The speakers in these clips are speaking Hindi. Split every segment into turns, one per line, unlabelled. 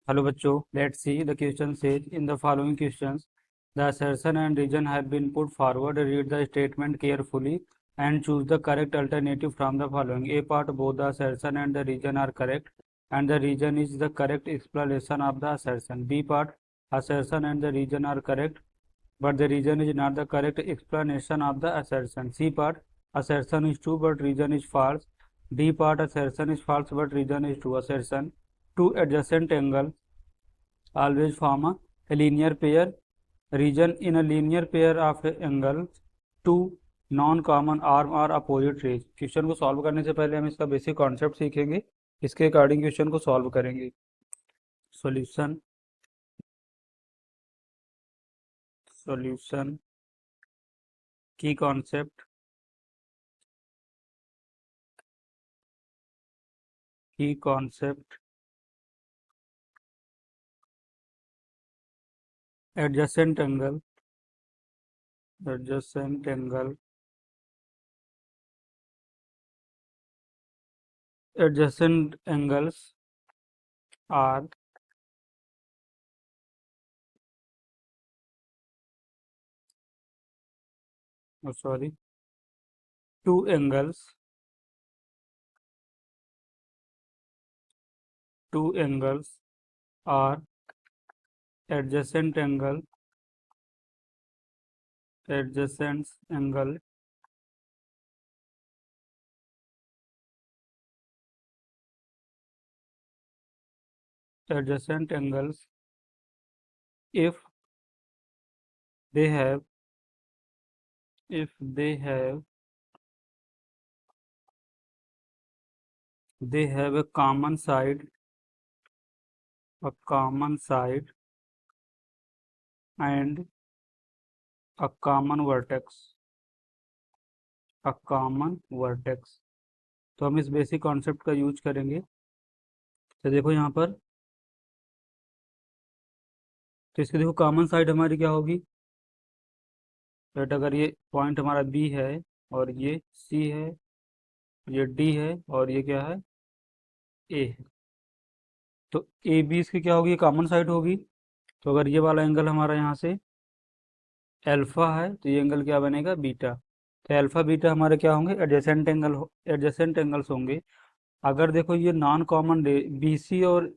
Hello बच्चों, let's see the question says in the following questions the assertion and reason have been put forward. Read the statement carefully and choose the correct alternative from the following. A part, both the assertion and the reason are correct and the reason is the correct explanation of the assertion. B part, assertion and the reason are correct but the reason is not the correct explanation of the assertion. C part, assertion is true but reason is false. D part, assertion is false but reason is true. Assertion: two adjacent angles always form a linear pair. Region: in a linear pair of angles, two non-common arm or opposite rays. Question को सॉल्व करने से पहले हम इसका बेसिक कॉन्सेप्ट सीखेंगे, इसके अकॉर्डिंग क्वेश्चन को सॉल्व करेंगे. सॉल्यूशन सॉल्यूशन की concept adjacent angle adjacent angles are two angles are adjacent angle adjacent angle adjacent angles if they have a common side and a common vertex. तो हम इस बेसिक कॉन्सेप्ट का यूज करेंगे. तो देखो यहाँ पर, तो इसकी देखो कॉमन साइड हमारी क्या होगी. बट अगर ये पॉइंट हमारा बी है और ये सी है, ये डी है और ये क्या है, ए है, तो ए बी इसकी क्या होगी, कॉमन साइड होगी. तो अगर ये वाला एंगल हमारा यहाँ से अल्फा है तो ये एंगल क्या बनेगा, बीटा. तो अल्फा बीटा हमारे क्या होंगे, एडजेसेंट एंगल्स होंगे. अगर देखो ये non common ray B C और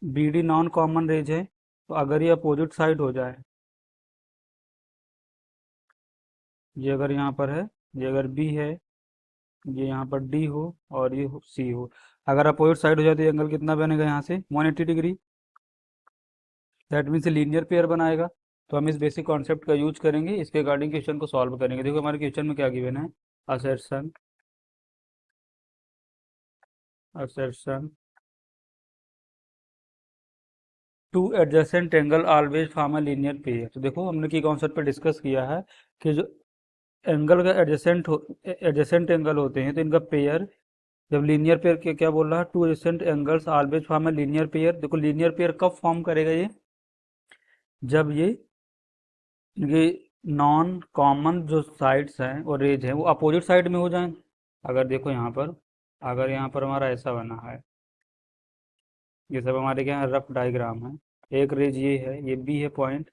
B D non common rays है, तो अगर ये अपोजिट साइड हो जाए, ये अगर यहाँ पर है, ये अगर बी है, ये यहाँ पर डी हो और ये सी हो, अगर अपोजिट साइड हो जाए तो ये एंगल कितना बनेगा, यहाँ से 180 degree. That means linear pair बनाएगा. तो हम इस बेसिक कॉन्सेप्ट का यूज करेंगे, इसके अकॉर्डिंग क्वेश्चन को सॉल्व करेंगे. देखो हमारे क्वेश्चन में क्या गिवन है, assertion assertion two adjacent angle always form a linear pair. तो देखो हमने की कॉन्सेप्ट पे डिस्कस किया है कि जो एंगल का एडजेसेंट एंगल होते हैं तो इनका पेयर, जब लीनियर पेयर के क्या बोल रहा है, two adjacent angles always form a linear pair. देखो लीनियर पेयर कब फॉर्म करेगा ये, जब ये नॉन कॉमन जो साइड्स हैं और रेज हैं वो अपोजिट साइड में हो जाएं. अगर देखो यहाँ पर, अगर यहाँ पर हमारा ऐसा बना है, ये सब हमारे क्या है, रफ डायग्राम है. एक रेज ये है, ये बी है पॉइंट,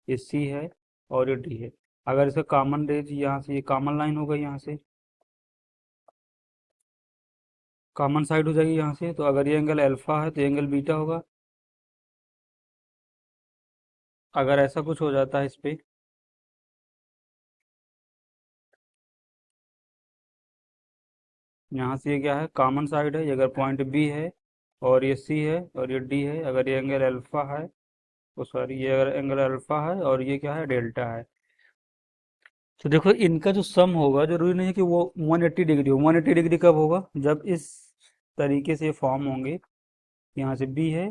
ये सी है और ये डी है. अगर इसका कॉमन रेज यहाँ से, ये कॉमन लाइन होगा, यहाँ से कॉमन साइड हो जाएगी यहाँ से. तो अगर ये एंगल अल्फा है तो ये एंगल बीटा होगा. अगर ऐसा कुछ हो जाता है इस पे, यहाँ से ये क्या है, कॉमन साइड है, ये अगर पॉइंट बी है और ये सी है और ये डी है, अगर ये एंगल अल्फा है, तो सॉरी ये अगर एंगल अल्फा है और ये क्या है, डेल्टा है, तो देखो इनका जो सम होगा, जरूरी नहीं है कि वो 180 डिग्री हो. 180 डिग्री कब होगा, जब इस तरीके से फॉर्म होंगे, यहाँ से बी है,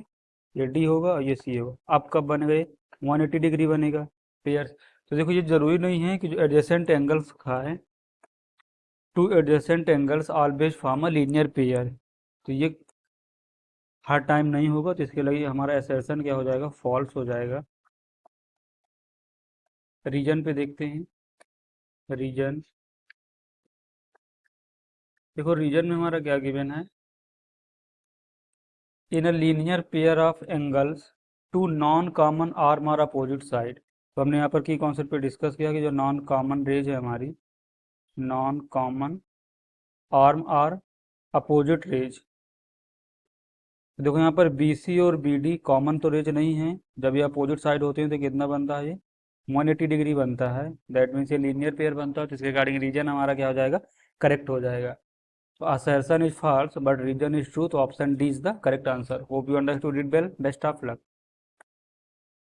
ये डी होगा और ये सी होगा. अब कब बन गए, 180 डिग्री बनेगा पेयर. तो देखो ये जरूरी नहीं है कि जो एडजेसेंट एंगल्स का है, two adjacent angles always form a linear pair, तो ये हर टाइम नहीं होगा. तो इसके लिए हमारा असर्शन क्या हो जाएगा, फॉल्स हो जाएगा. रीजन पे देखते हैं. रीजन, देखो रीजन में हमारा क्या गिवन है, in a linear pair of angles two non common arm और अपोजिट साइड। तो हमने यहाँ पर की कॉन्सेप्ट पे डिस्कस किया कि जो नॉन कॉमन रेज है हमारी, नॉन कॉमन आर्म और अपोजिट रेज। देखो यहाँ पर बी सी और बी डी कॉमन तो रेज नहीं है, जब ये अपोजिट साइड होते हैं तो कितना बनता है, ये 180 डिग्री बनता है। दैट मीन्स ये लीनियर पेयर बनता है, तो इसके रिगार्डिंग रीजन हमारा क्या हो जाएगा, करेक्ट हो जाएगा। तो assertion is false but reason is true, तो option D is the correct answer. Hope you understood it well, best of luck.